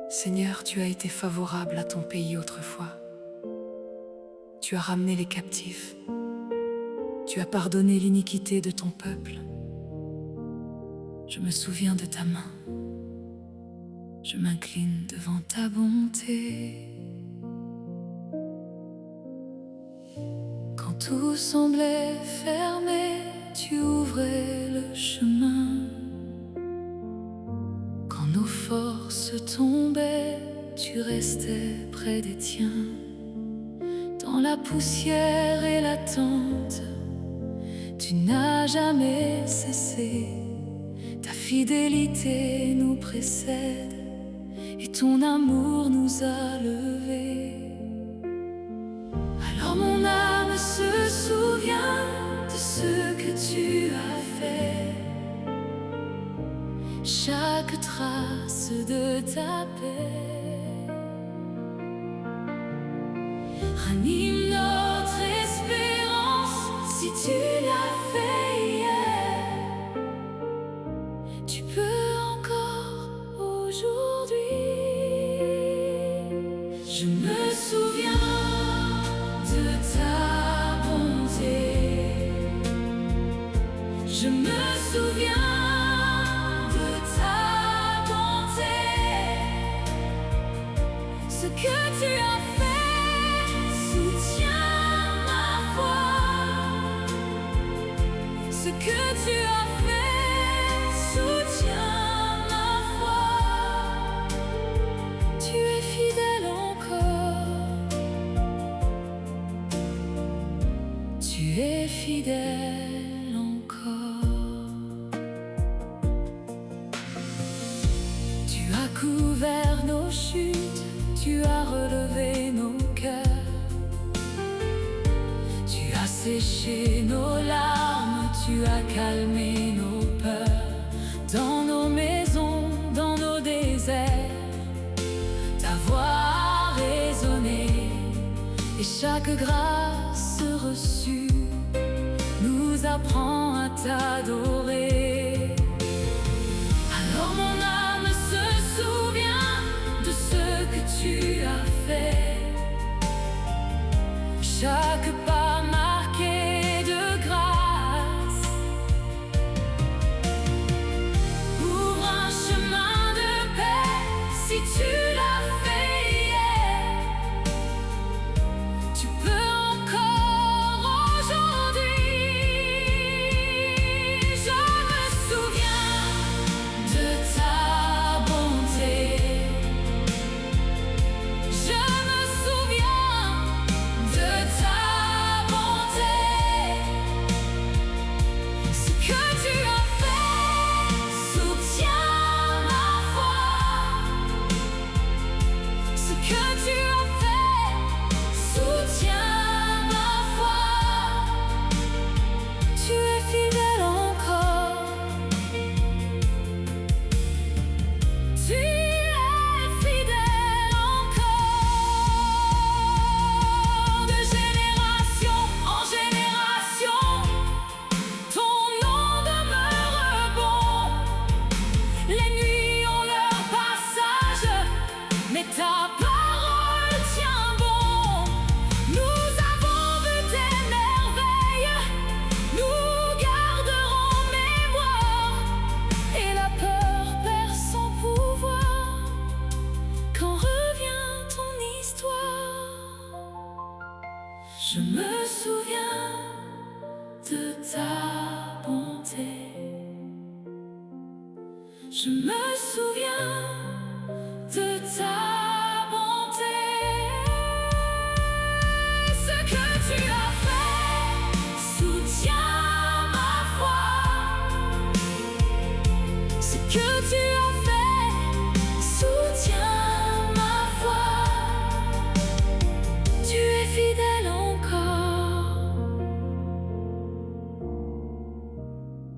Seigneur, tu as été favorable à ton pays autrefois. Tu as ramené les captifs. Tu as pardonné l'iniquité de ton peuple. Je me souviens de ta main. Je m'incline devant ta bonté. Quand tout semblait fermé, tu ouvrais le chemin. Quand nos forces tombaient, tu restais près des tiens. Dans la poussière et l'attente, tu n'as jamais cessé. Ta fidélité nous précède et ton amour nous a levés. Alors mon âme se souvient de ce que tu as fait. Chaque trace de ta paix ranime notre espérance. Si tu l'as fait hier, tu peux encore aujourd'hui. Je me souviens de ta bonté. Je me souviens de ta bonté. Ce que tu as fait soutient ma foi. Ce que tu as fait soutient ma foi. Tu es fidèle encore. Tu es fidèle encore. Tu as couvert nos chutes, tu as relevé nos cœurs. Tu as séché nos larmes, tu as calmé nos peurs. Dans nos maisons, dans nos déserts, ta voix a résonné. Et chaque grâce reçue nous apprend à t'adorer. Alors mon âme se souvient de ce que tu as fait. Chaque pas marqué de grâce ouvre un chemin de paix. Si tu l'as fait hier, tu peux encore aujourd'hui. Je me souviens de ta bonté. Je me souviens de ta bonté. Ce que tu as fait soutient ma foi. Ce que tu as fait soutient ma foi. Tu es fidèle encore. Tu es fidèle encore. De génération en génération, ton nom demeure bon. Les nuits ont leur passage, mais ta parole tient bon. Nous avons vu tes merveilles, nous garderons mémoire. Et la peur perd son pouvoir quand revient ton histoire. Je me souviens de ta bonté. Je me souviens de ta bonté. Ce que tu as fait soutient ma foi. Ce que tu as fait soutient ma foi. Tu es fidèle encore.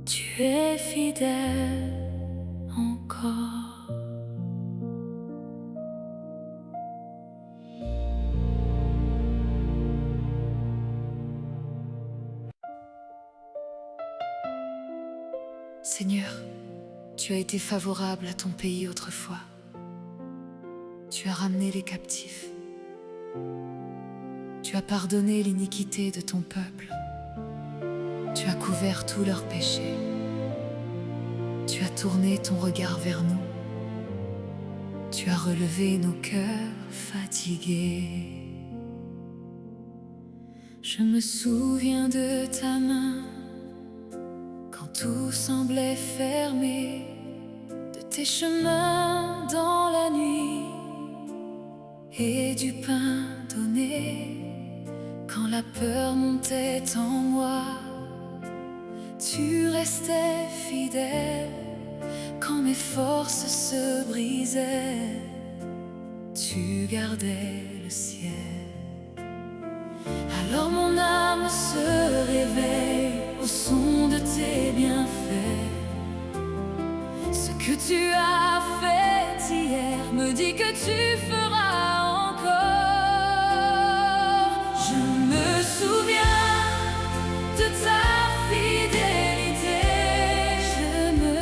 Tu es fidèle encore. Seigneur, tu as été favorable à ton pays autrefois. Tu as ramené les captifs. Tu as pardonné l'iniquité de ton peuple. Tu as couvert tous leurs péchés. Tu as tourné ton regard vers nous. Tu as relevé nos cœurs fatigués. Je me souviens de ta main quand tout semblait fermé, de tes chemins dans la nuit et du pain donné quand la peur montait en moi. Tu restais fidèle quand mes forces se brisaient. Tu gardais le ciel. Alors mon âme se réveille au son de tes bienfaits. Ce que tu as fait hier me dit que tu feras encore. Je me souviens de ta fidélité. Je me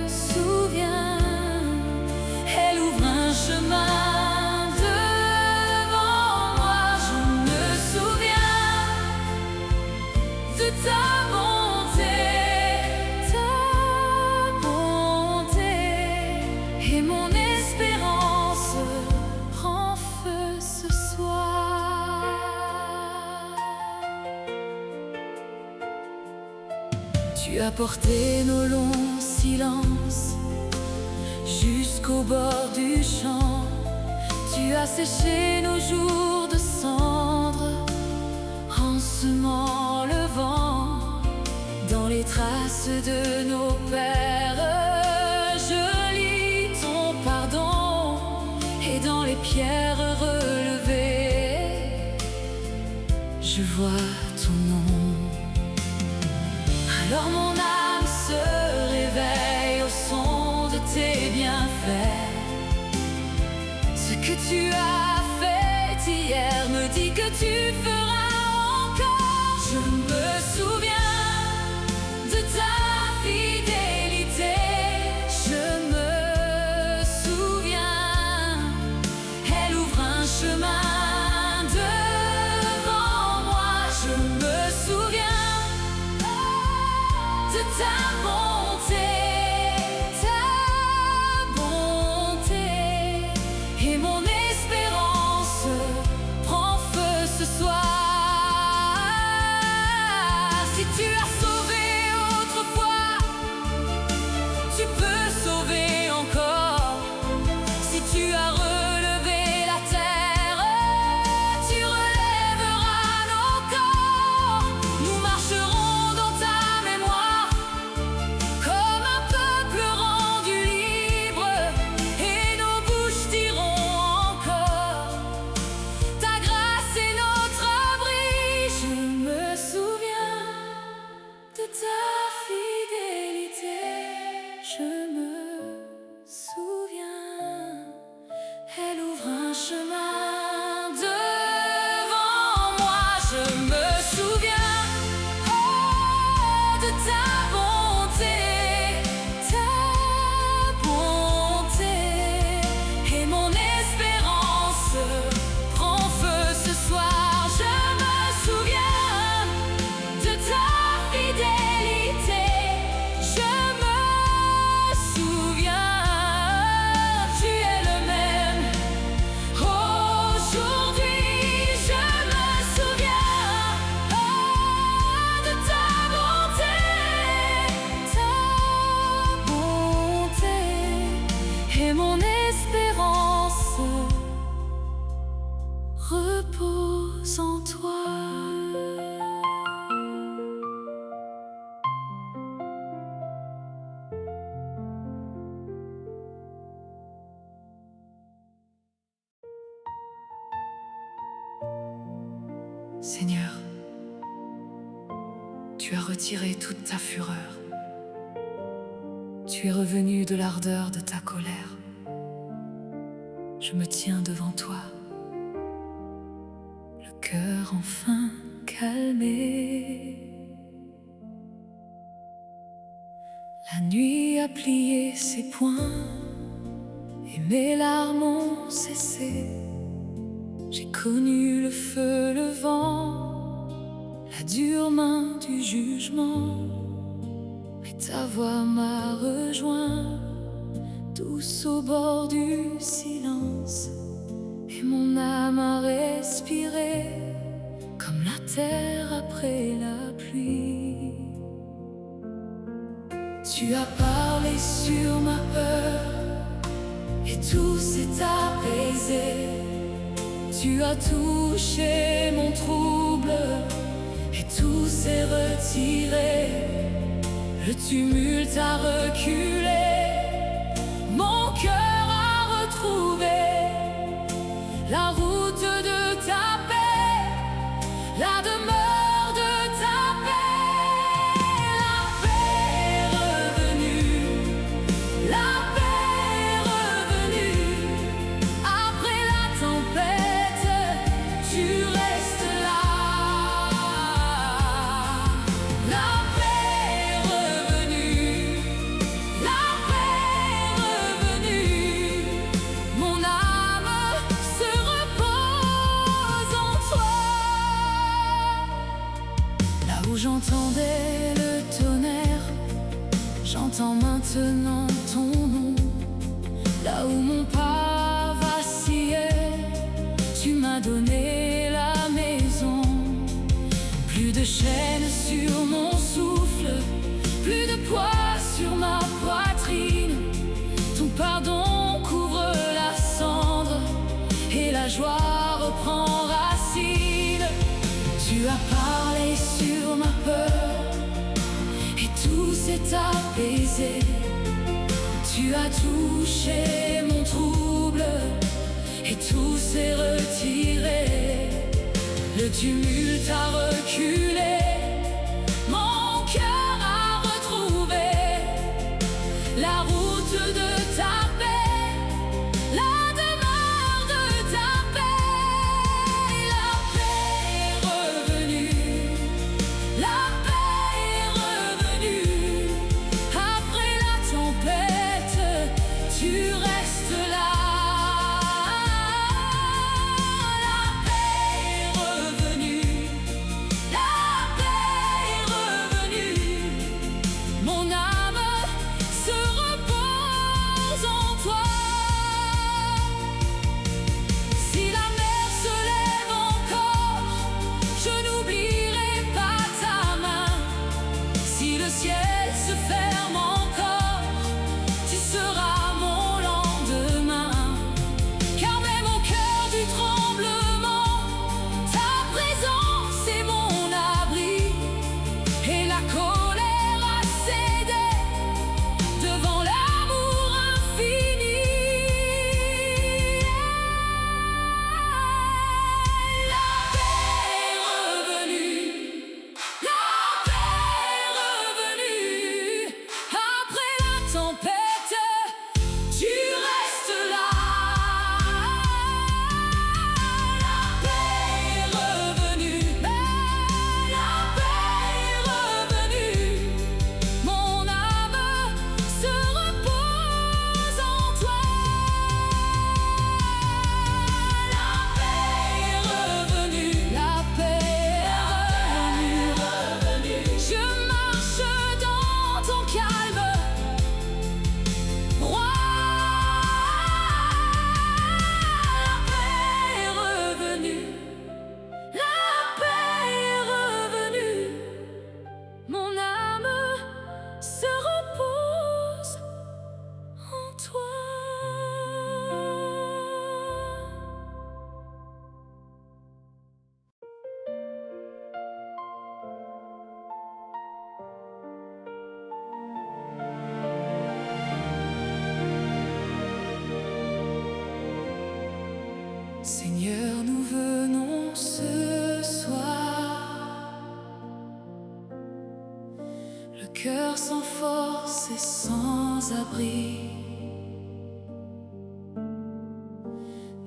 souviens, elle ouvre un chemin devant moi. Je me souviens de ta bonté, et mon espérance prend feu ce soir. Tu as porté nos longs silences jusqu'au bord du champ. Tu as séché nos jours de cendres en semant le vent dans les traces de nos pères. Je lis ton pardon, et dans les pierres relevées, je vois ton nom. Alors mon âme se réveille au son de tes bienfaits. Ce que tu as fait hier me dit que tu feras encore. Je me souviens de ta fidélité. Je me souviens, elle ouvre un chemin devant moi. Je me souviens de ta bonté, et mon espérance prend feu ce soir. Si tu as sauvé autrefois, tu peux sauver encore. Si tu as relevé la terre, tu relèveras nos corps. Nous marcherons dans ta mémoire comme un peuple rendu libre, et nos bouches diront encore ta grâce est notre abri. Je me souviens de ta fidélité. Je me souviens, elle ouvre un chemin devant moi. Je me souviens de ta bonté, et mon espérance prend feu ce soir. Je me souviens de ta fidélité. Je me souviens, tu es le même aujourd'hui. Je me souviens de ta bonté, et mon espérance repose en toi. Seigneur, tu as retiré toute ta fureur. Tu es revenu de l'ardeur de ta colère. Je me tiens devant toi, le cœur enfin calmé. La nuit a plié ses poings, et mes larmes ont cessé. J'ai connu le feu, le vent, la dure main du jugement. Mais ta voix m'a rejoint, douce au bord du silence. Et mon âme a respiré, comme la terre après la pluie. Tu as parlé sur ma peur, et tout s'est apaisé. Tu as touché mon trouble, et tout s'est retiré. Le tumulte a reculé, mon cœur a retrouvé la route de ta paix, la demeure de ta paix. La paix est revenue, la paix est revenue. Après la tempête, tu restes là. La paix est revenue, la paix est revenue. Mon âme se repose en toi. Là où j'entendais le tonnerre, j'entends maintenant ton nom. Là où mon pas vacillait, tu m'as donné la maison. Plus de chaînes sur mon souffle, plus de poids sur ma poitrine. Ton pardon couvre la cendre, et la joie reprend racine. Tu as parlé sur ma peur, et tout s'est apaisé. Tu as touché mon trouble, et tout s'est retiré. Le tumulte a reculé, mon cœur a retrouvé la route de ta paix, la demeure de ta paix. La paix est revenue, la paix est revenue. Après la tempête, tu restes là. La paix est revenue, la paix est revenue. Mon âme se repose en toi. Si la mer se lève encore, je n'oublierai pas ta main. Si le ciel se ferme encore, tu seras mon lendemain. Car même au cœur du tremblement, ta présence est mon abri. Et la colère a cédé devant l'amour infini. La paix est revenue, la paix est revenue. Après la tempête, tu restes là. La paix est revenue, la paix est revenue. Mon âme se repose en toi. La paix est revenue, la paix est revenue. Je marche dans ton calme, roi. La paix est revenue, la paix est revenue. Mon âme se repose en toi. Seigneur, nous venons ce soir, le cœur sans force et sans abri.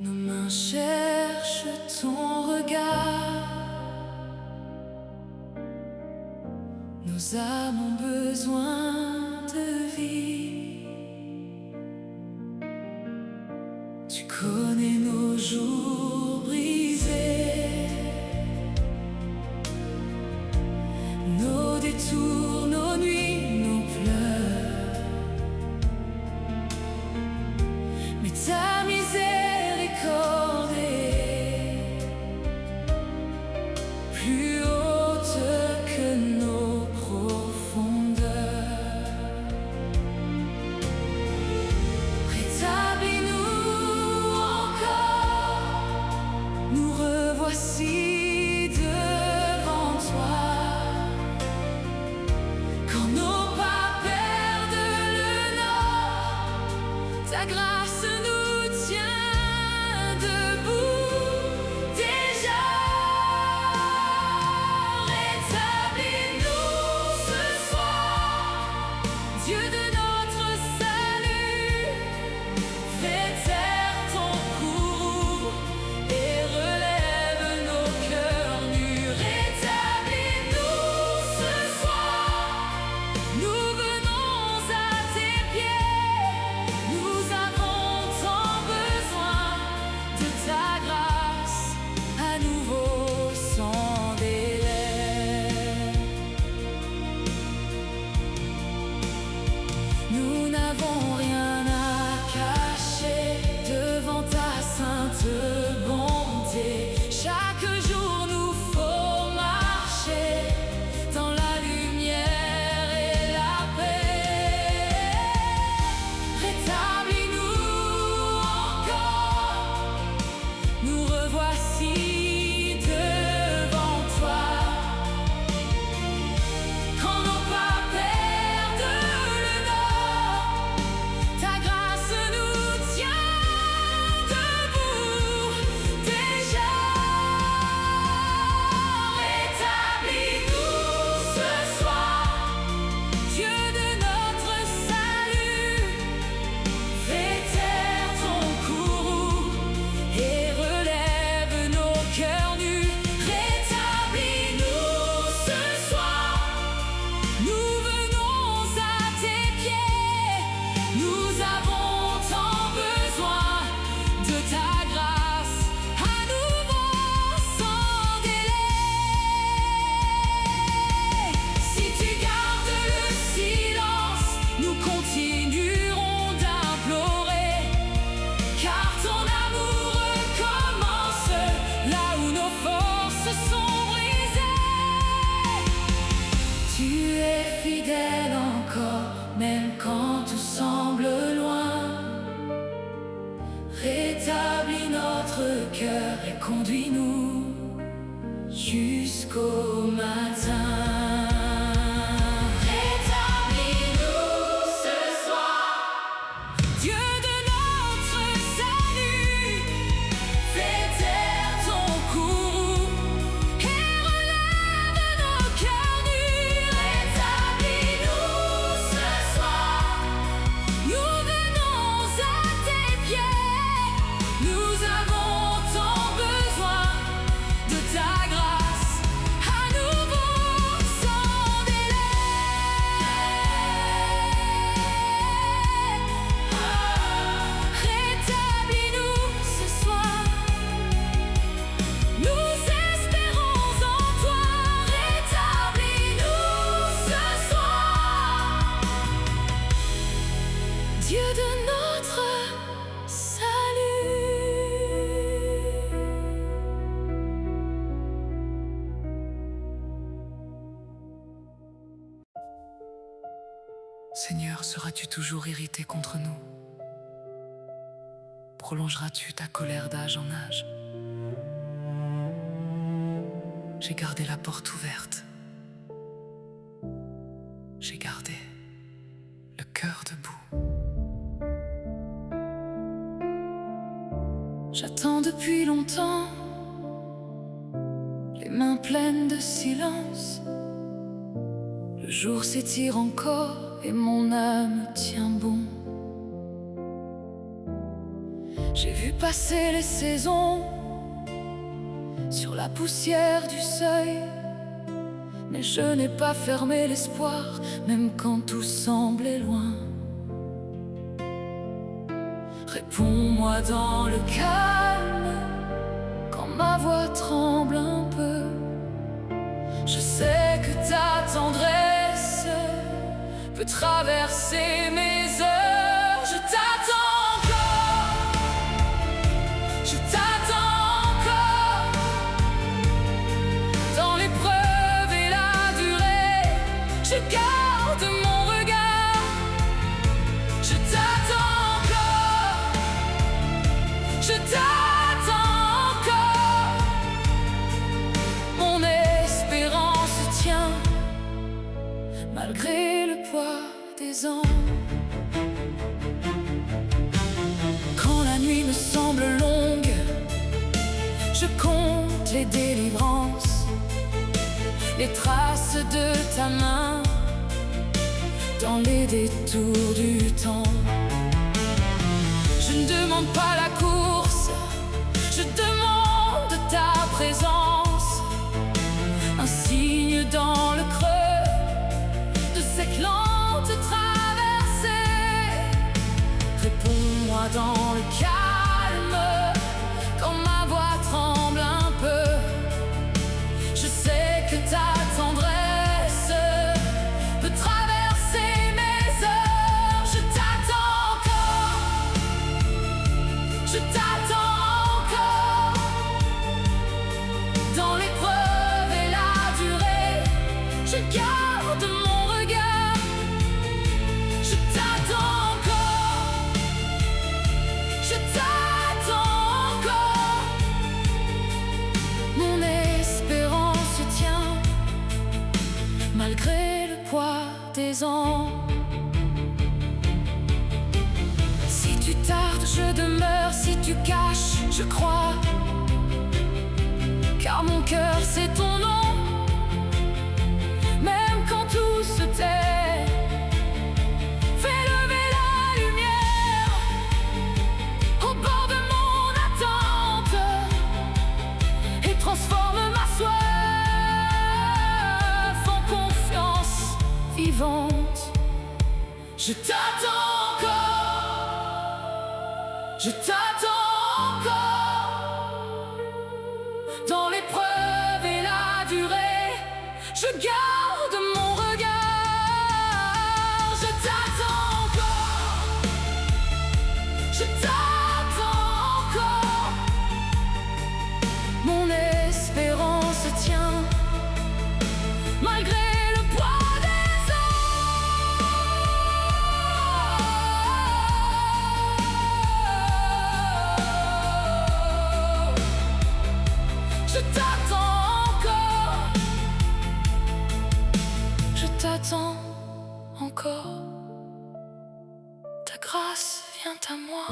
Nos mains cherchent ton regard, nos âmes ont besoin de vie. Tu connais nos jours brisés, nos détours, nos nuits, nos pleurs. Mais ta miséricorde est plus haute que nos profondeurs. Rétablis-nous encore, nous revoici devant toi. Quand nos pas perdent le nord, ta grâce nous tient debout. Déjà, rétablis-nous ce soir, Dieu de notre salut. Fais taire ton courroux et relève nos cœurs nus. Rétablis-nous ce soir, nous venons à tes pieds. Nous avons tant besoin de ta grâce, à nouveau sans délai. Nous n'avons rien à cacher devant ta sainte bonté. Chaque jour nous faut marcher dans la lumière et la paix. Rétablis-nous encore, nous revoici devant toi. Quand nos pas perdent le nord, ta grâce nous tient debout. Déjà, rétablis-nous ce soir, Dieu de notre salut. Fais taire ton courroux et relève nos cœurs nus. Rétablis-nous ce soir, nous venons à tes pieds. Nous avons tant besoin de ta grâce, à nouveau sans délai. Si tu gardes le silence, nous continuerons d'implorer, car ton amour recommence là où nos forces sont brisées. Tu es fidèle encore, même quand tout semble loin. Rétablis notre cœur et conduis-nous jusqu'au matin. Rétablis-nous ce soir, Dieu de notre salut. Fais taire ton courroux et relève nos cœurs nus. Rétablis-nous ce soir, nous venons à tes pieds. Nous avons tant besoin de ta grâce, à nouveau sans délai. Rétablis-nous ce soir, nous espérons en toi. Rétablis-nous ce soir, Dieu de notre salut. Seigneur, seras-tu toujours irrité contre nous? Prolongeras-tu ta colère d'âge en âge? J'ai gardé la porte ouverte. J'ai gardé le cœur debout. J'attends depuis longtemps, les mains pleines de silence. Le jour s'étire encore et mon âme tient bon. J'ai vu passer les saisons sur la poussière du seuil, mais je n'ai pas fermé l'espoir, même quand tout semblait loin. Réponds-moi dans le calme, quand ma voix tremble un peu. Je sais que ta tendresse peut traverser mes heures. Je t'attends encore, je t'attends encore, dans l'épreuve et la durée. Je garde mon regard, je t'attends encore, je t'attends encore. Mon espérance tient malgré le poids des ans. Quand la nuit me semble longue, je compte les délivrances, les traces de ta main dans les détours du temps. Je ne demande pas la course, je demande ta présence, un signe dans le creux de cette lente traversée. Réponds-moi dans le calme, quand ma voix tremble un peu. Je sais que ta tendresse peut traverser mes heures. Je t'attends encore, je t'attends encore, dans l'épreuve et la durée. Je garde mon regard, je t'attends encore, je t'attends encore. Mon espérance tient malgré le poids des ans. Si tu tardes, je demeure, si tu caches, je crois, car mon cœur c'est ton nom. Même quand tout se tait, fais lever la lumière au bord de mon attente et transforme ma soif en confiance vivante. Je t'attends encore, je t'attends encore, dans l'épreuve et la durée. Je garde mon regard, je t'attends encore, je t'attends encore. Mon espérance tient malgré le poids des ans. Je t'attends encore, je t'attends encore. Ta grâce vient à moi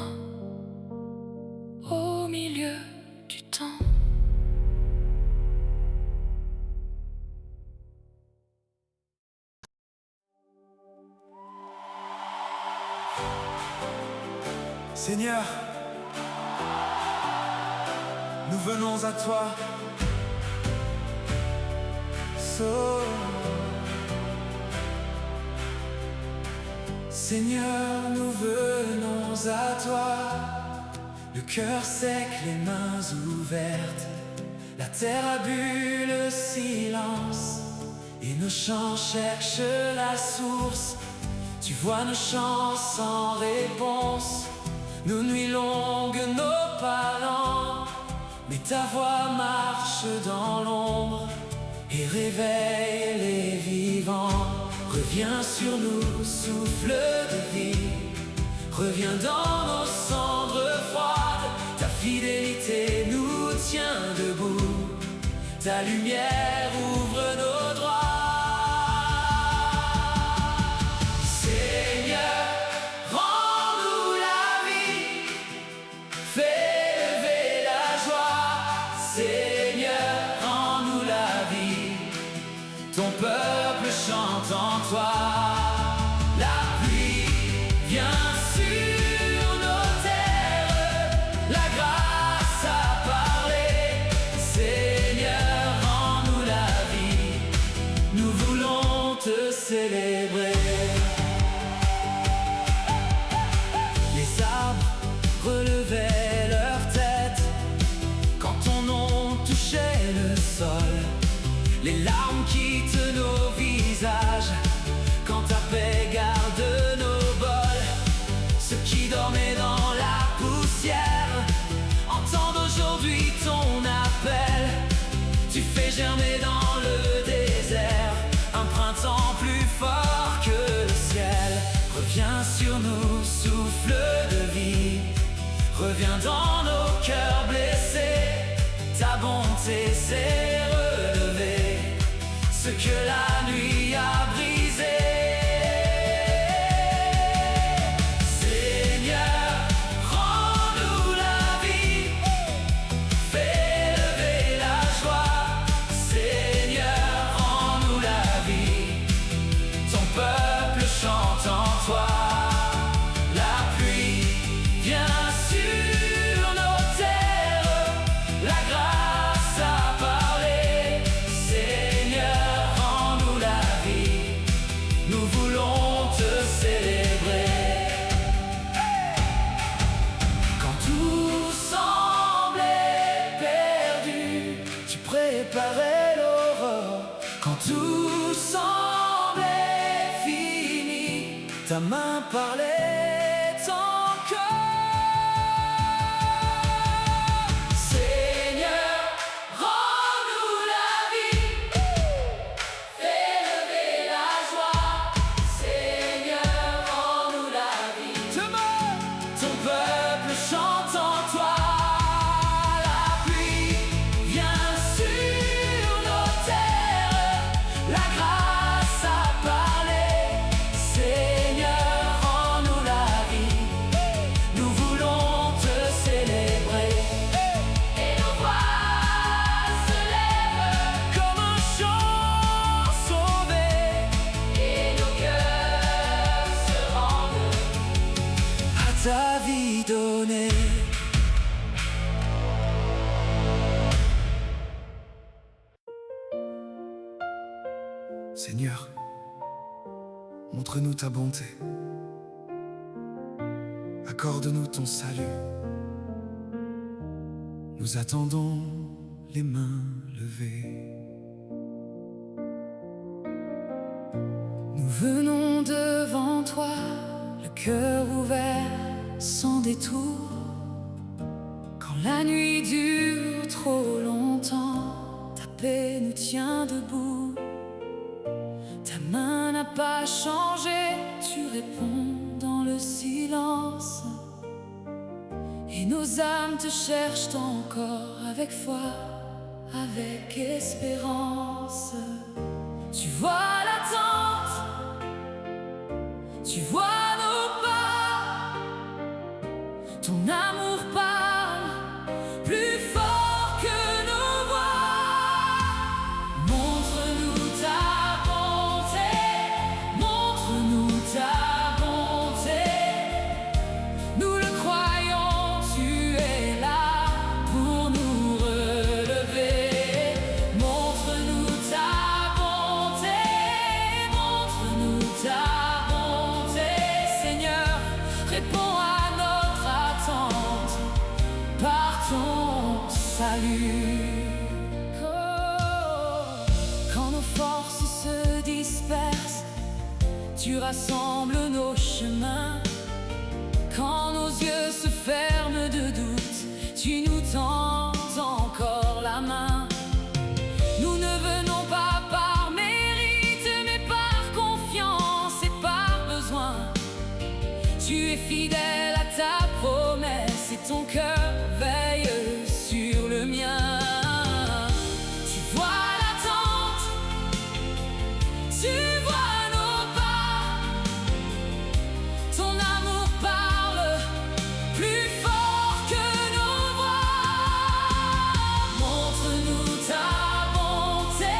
au milieu du temps. Seigneur, nous venons à toi. Seigneur, nous venons à toi, le cœur sec, les mains ouvertes. La terre a bu le silence et nos chants cherchent la source. Tu vois nos chants sans réponse, nos nuits longues, nos pas lents, mais ta voix marche dans l'ombre et réveille les vivants. Reviens sur nous, souffle de vie, reviens dans nos cendres froides. Ta fidélité nous tient debout, ta lumière ouvre nos droits. Seigneur, rends-nous la vie, fais lever la joie. Seigneur, rends-nous la vie, ton peuple chante en toi. La pluie vient sur nos terres, la grâce a parlé. Seigneur, rends-nous la Reviens dans nos cœurs blessés, ta bonté s'est relevée, ce que la nuit a brisé. Seigneur, rends-nous la vie, fais lever la joie. Seigneur, rends-nous la vie, ton peuple chante en toi. La pluie vient sur nos terres, la grâce a parlé. Seigneur, rends-nous la vie, nous voulons te célébrer. Quand tout semblait perdu, tu préparais l'aurore. Quand tout semblait fini, ta main parlait encore. Seigneur, rends-nous la vie, fais lever la joie. Seigneur, rends-nous la vie, ton peuple chante en toi. La pluie vient sur nos terres, la grâce a parlé. Seigneur, rends-nous la vie, nous voulons te célébrer. Et nos voix se lèvent comme un chant sauvé, et nos cœurs se rendent à ta vie donnée. Seigneur, montre-nous ta bonté, accorde-nous ton salut. Nous attendons les mains levées. Nous venons devant toi, le cœur ouvert, sans détour. Quand la nuit dure trop longtemps, ta paix nous tient debout. Ta main n'a pas changé, tu réponds dans le silence. Et nos âmes te cherchent encore avec foi, avec espérance. Tu vois l'attente, tu vois nos pas, ton amour parle plus fort que nos voix. Montre-nous ta bonté, montre-nous ta bonté. Nous le croyons, tu es là pour nous relever. Montre-nous ta bonté, montre-nous ta bonté. Seigneur, réponds à notre attente par ton salut. Oh, quand nos forces se dispersent, tu rassembles nos chemins. Quand nos yeux se ferment de doute, tu nous tends encore la main. Nous ne venons pas par mérite, mais par confiance et par besoin. Tu es fidèle à ta promesse et ton cœur veille sur le mien. Tu vois l'attente, tu vois nos pas, ton amour parle plus fort que nos voix. Montre-nous ta bonté,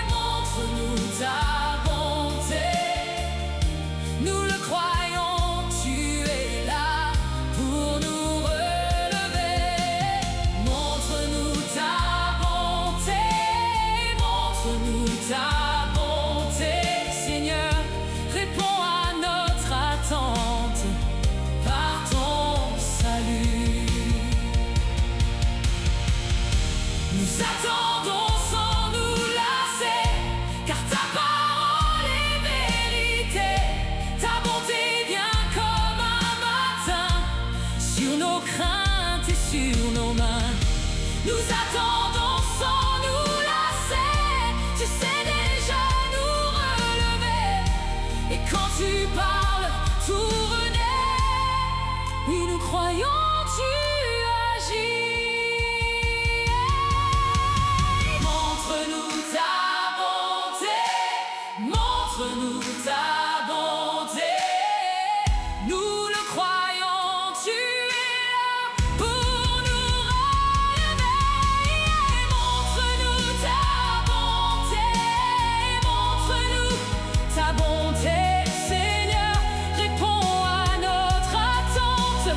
montre-nous ta bonté. Nous le croyons, tu es là pour nous relever. Montre-nous ta bonté, montre-nous ta bonté. Seigneur, réponds à notre attente par ton salut. Nous attendons sans nous lasser, car ta parole est vérité. Ta bonté vient comme un matin, sur nos craintes et sur nos mains. Nous attendons sans nous lasser, tu sais déjà nous relever. Et quand tu parles, tout renaît. Oui, nous croyons, tu agis. Montre-nous ta bonté, montre-nous ta bonté. Nous le croyons, tu es là pour nous réveiller. Montre-nous ta bonté, montre-nous ta bonté. Seigneur, réponds à notre attente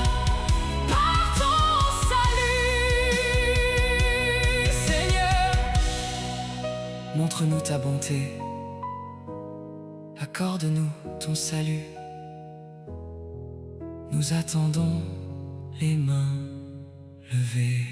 par ton salut. Seigneur, montre-nous ta bonté, accorde-nous ton salut. Nous attendons les mains levées.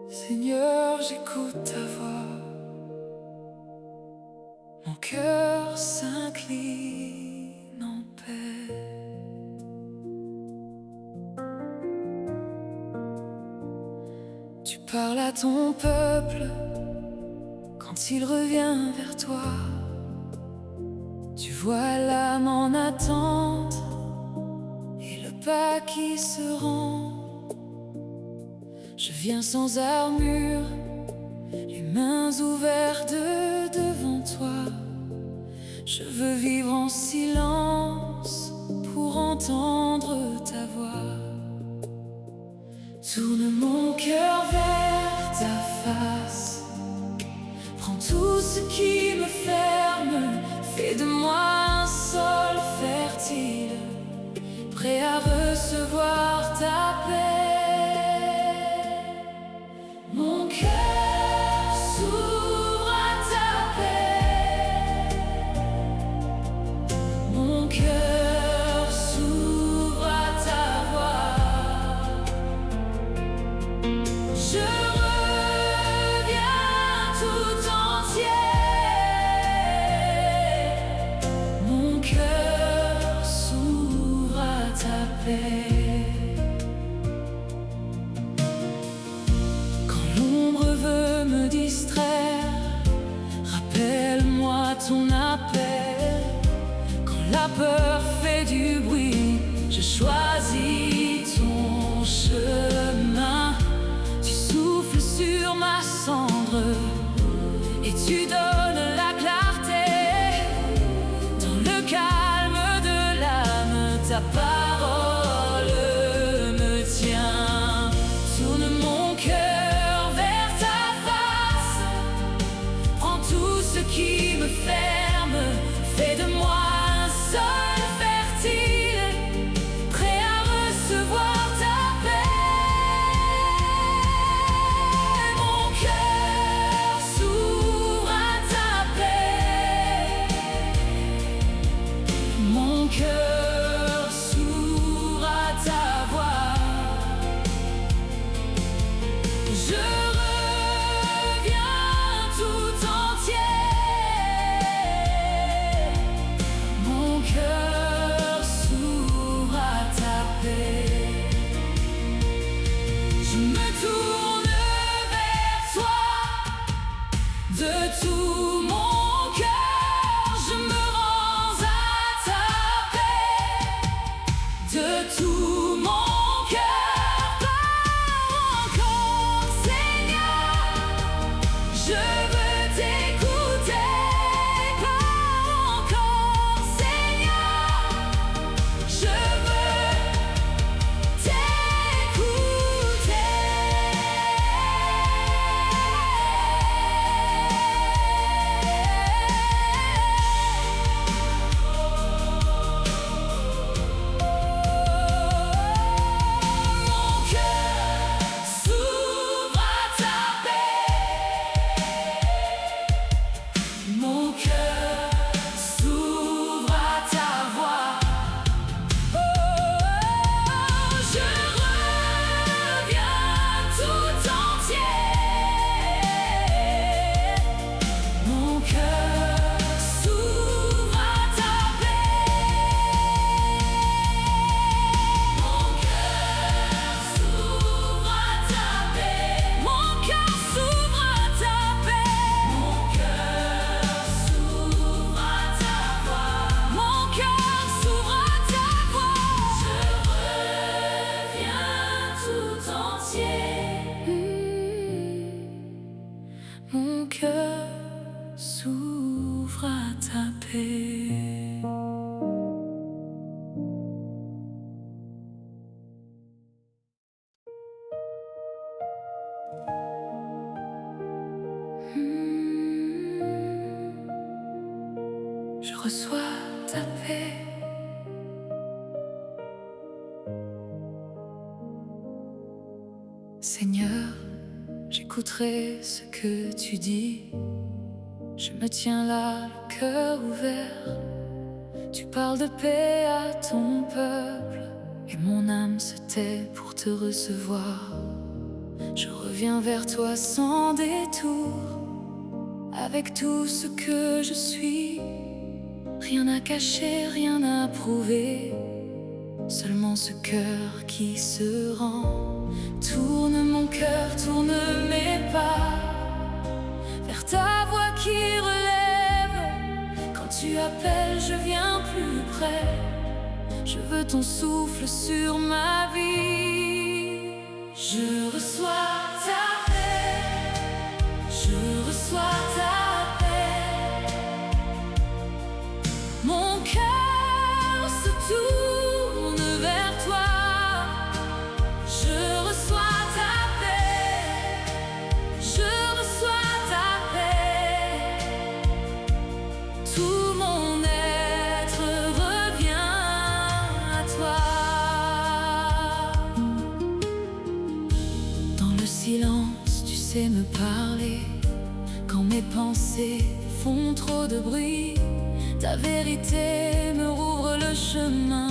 Seigneur, j'écoute ta voix, mon cœur s'incline en paix. Tu parles à ton peuple quand il revient vers toi. Tu vois l'âme en attente et le pas qui se rend. Je viens sans armure, les mains ouvertes devant toi. Je veux vivre en silence pour entendre ta voix. Tourne mon cœur vers ta face, prends tout ce qui me ferme, fais de moi un sol fertile, prêt à recevoir ta paix. Mon cœur s'ouvre à ta paix, mon cœur s'ouvre à ta voix. Je reviens tout entier, mon cœur s'ouvre à ta paix. Me distraire, rappelle-moi ton appel. Quand la peur fait du bruit, je choisis ton chemin. Tu souffles sur ma cendre et tu donnes la clarté. Dans le calme de l'âme, ta parole me tient. Tourne mon cœur vers ta face, prends tout ce qui me ferme, fais de moi un sol fertile, prêt à recevoir ta paix. Mon cœur s'ouvre à ta paix, mon cœur s'ouvre cœur s'ouvre à ta paix. Je reçois ta paix. Seigneur, j'écouterai ce que tu dis. Je me tiens là, le cœur ouvert. Tu parles de paix à ton peuple, et mon âme se tait pour te recevoir. Je reviens vers toi sans détour, avec tout ce que je suis. Rien à cacher, rien à prouver, seulement ce cœur qui se rend. Tourne mon cœur, tourne mes pas vers ta voix qui relève. Quand tu appelles, je viens plus près. Je veux ton souffle sur ma vie. Je reçois ta paix, je reçois ta paix. Mon cœur se tourne vers toi. Je reçois ta paix, je reçois ta paix. Tout mon être revient à toi. Dans le silence, tu sais me parler. Quand mes pensées font trop de bruit, ta vérité me rouvre le chemin,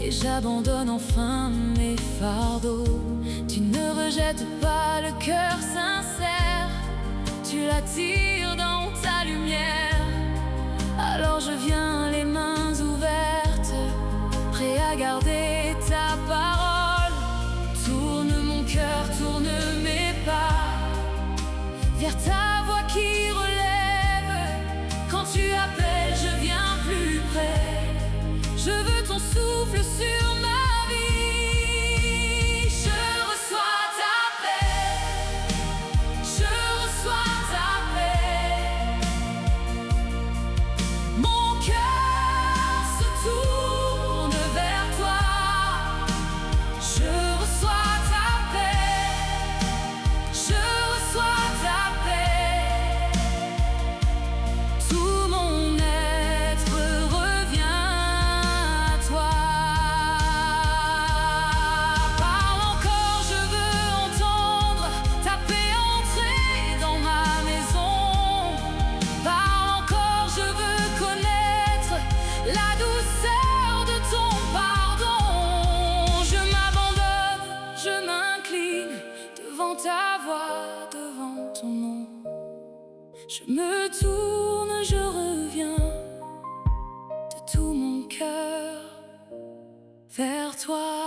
et j'abandonne enfin mes fardeaux. Tu ne rejettes pas le cœur sincère, tu l'attires dans ta lumière. Alors je viens les mains ouvertes, prêt à garder ta parole. Tourne mon cœur, tourne mes pas vers ta voix qui relève. Quand tu appelles, je viens plus près. Je veux ton souffle sur ma vie. Je reçois ta paix, je reçois ta paix. Mon cœur se tourne vers toi. Je reçois ta paix, je reçois ta paix. Tout mon être revient à toi. Parle encore, je veux entendre ta paix entrer dans ma maison. Parle encore, je veux connaître la douceur de ton pardon. Je m'abandonne, je m'incline devant ta voix, devant ton nom. Je me tourne, je reviens de tout mon cœur vers toi.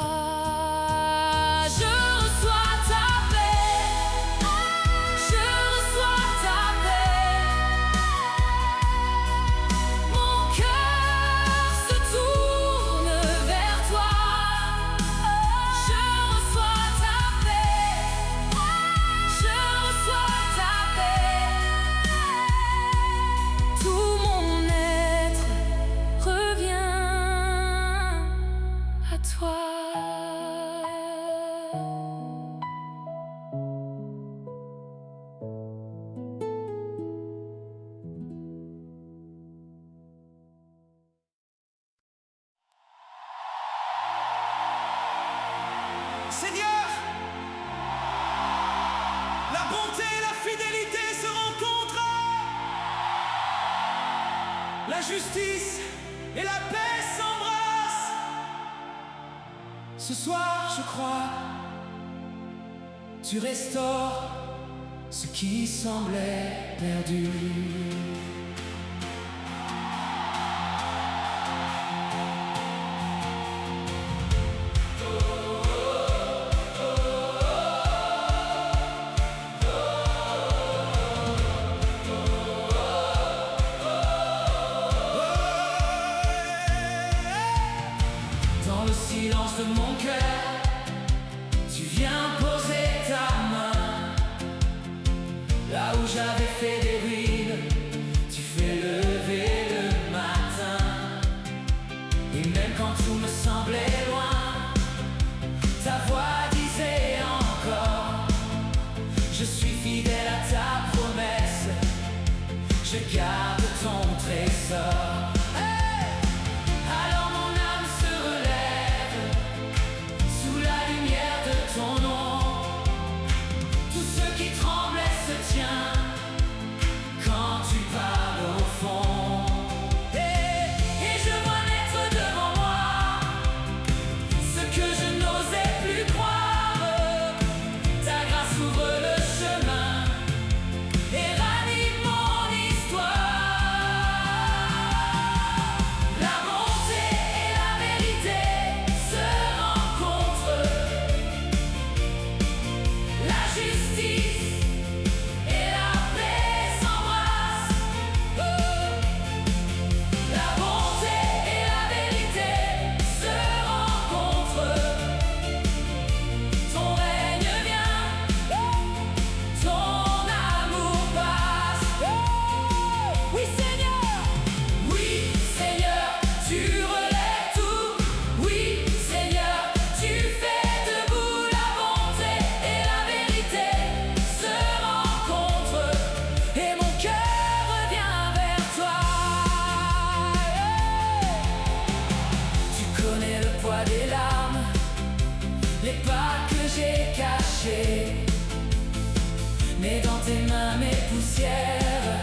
Je reçois ta paix, je reçois ta paix. Mon cœur se tourne vers toi. Je reçois ta paix, je reçois ta paix. Tout mon être revient à toi. Seigneur, la bonté et la fidélité se rencontrent. La justice et la paix s'embrassent. Ce soir, je crois, tu restaures ce qui semblait perdu. Dans le silence de mon cœur, tu viens poser ta main Là où j'avais fait des ruines, tu fais lever le matin. Et même quand tout me semblait loin, ta voix disait encore: je suis fidèle à ta promesse, je garde ton trésor. Hey! Alors mon âme se relève sous la lumière de ton nom. Tout ce qui tremblait se tient quand tu parles au fond. Et je vois naître devant moi ce que je n'osais plus croire. Ta grâce ouvre le chemin et ranime mon histoire. La bonté et la vérité se rencontrent, la justice et la paix s'embrassent. La bonté et la vérité se rencontrent. Ton règne vient, ton amour passe. Oui Seigneur, tu relèves tout. Oui Seigneur, tu fais debout. La bonté et la vérité se rencontrent et mon cœur revient vers toi. Tu connais le poids des larmes, les pas que j'ai cachés, mais dans tes mains mes poussières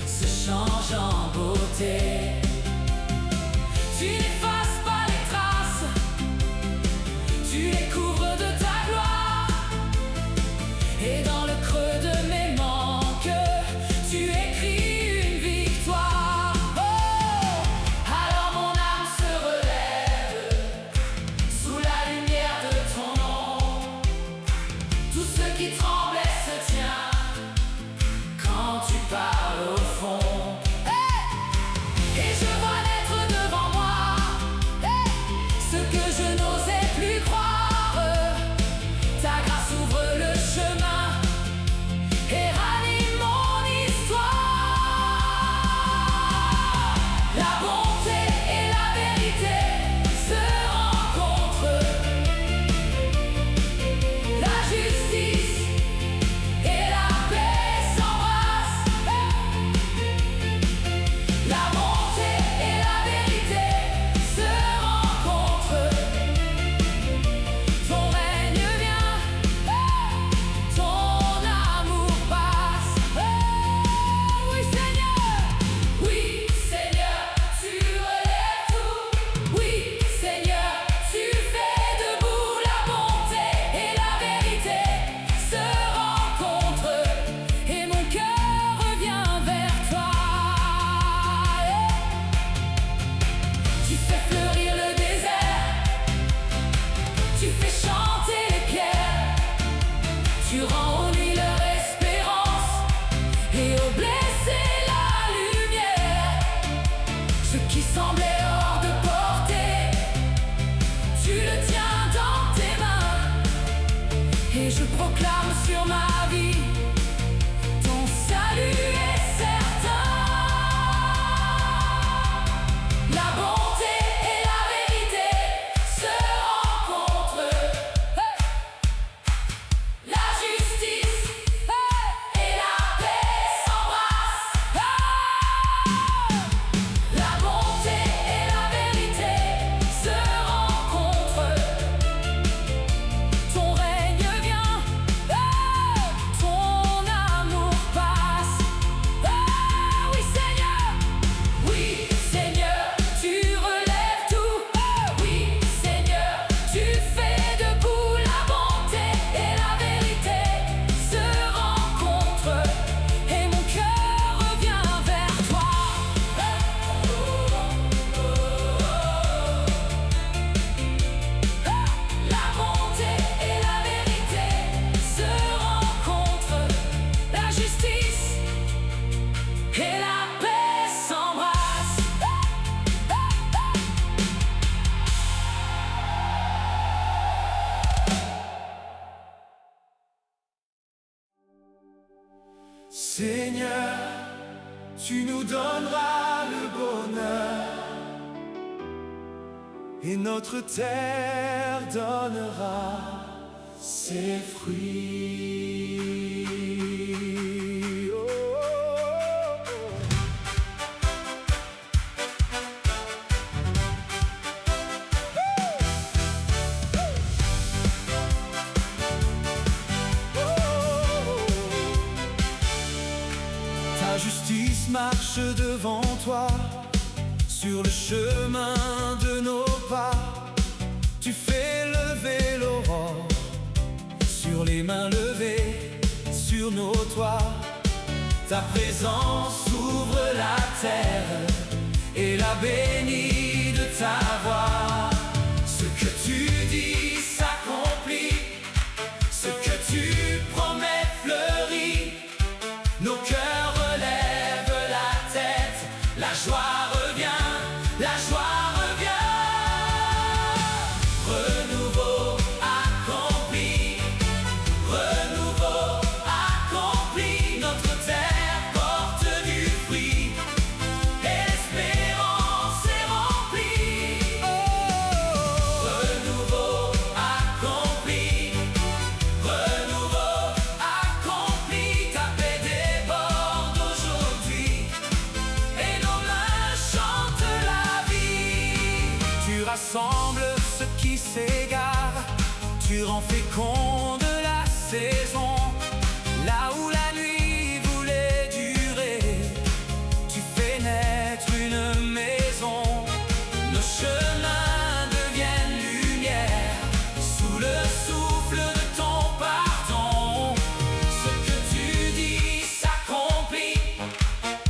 se changent en beauté. Tu n'effaces pas les traces, tu les couvres de ta gloire, et dans le creux de mes manques, tu écris une victoire. Oh! Alors mon âme se relève sous la lumière de ton nom. Tout ce qui tremblait se tient quand tu Seigneur, tu nous donneras le bonheur et notre terre donnera ses fruits. Oh, oh, oh. Ta justice marche devant toi sur le chemin de nos pas. Tu fais lever l'aurore sur les mains levées, sur nos toits. Ta présence ouvre la terre et la bénit de ta voix. Ce que tu dis s'accomplit, ce que tu promets fleurit. Nos cœurs relèvent la tête, la joie revient, la joie revient. Renouveau accompli, renouveau accompli. Notre terre porte du fruit et l'espérance est remplie. Oh, renouveau accompli, renouveau accompli. Ta paix déborde aujourd'hui et nos mains chantent la vie. Tu rassembles ceux qui s'égarent, tu rends féconde la saison. Là où la nuit voulait durer, tu fais naître une maison. Nos chemins deviennent lumière sous le souffle de ton pardon. Ce que tu dis s'accomplit,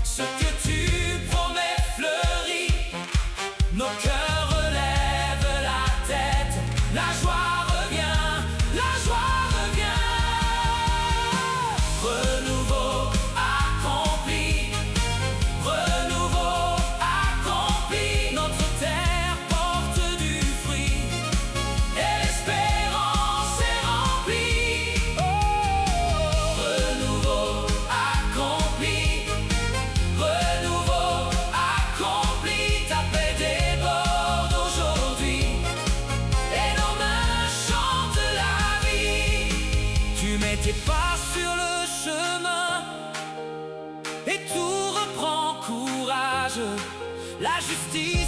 ce que tu promets fleurit. Nos cœurs relèvent la tête, la joie revient, la joie revient. Renouveau accompli, renouveau accompli. Notre terre porte du fruit et l'espérance est remplie. Oh, renouveau accompli, renouveau accompli. Ta paix déborde aujourd'hui et nos mains chantent la vie. Tu mets tes pas sur le chemin et tout reprend courage. La justice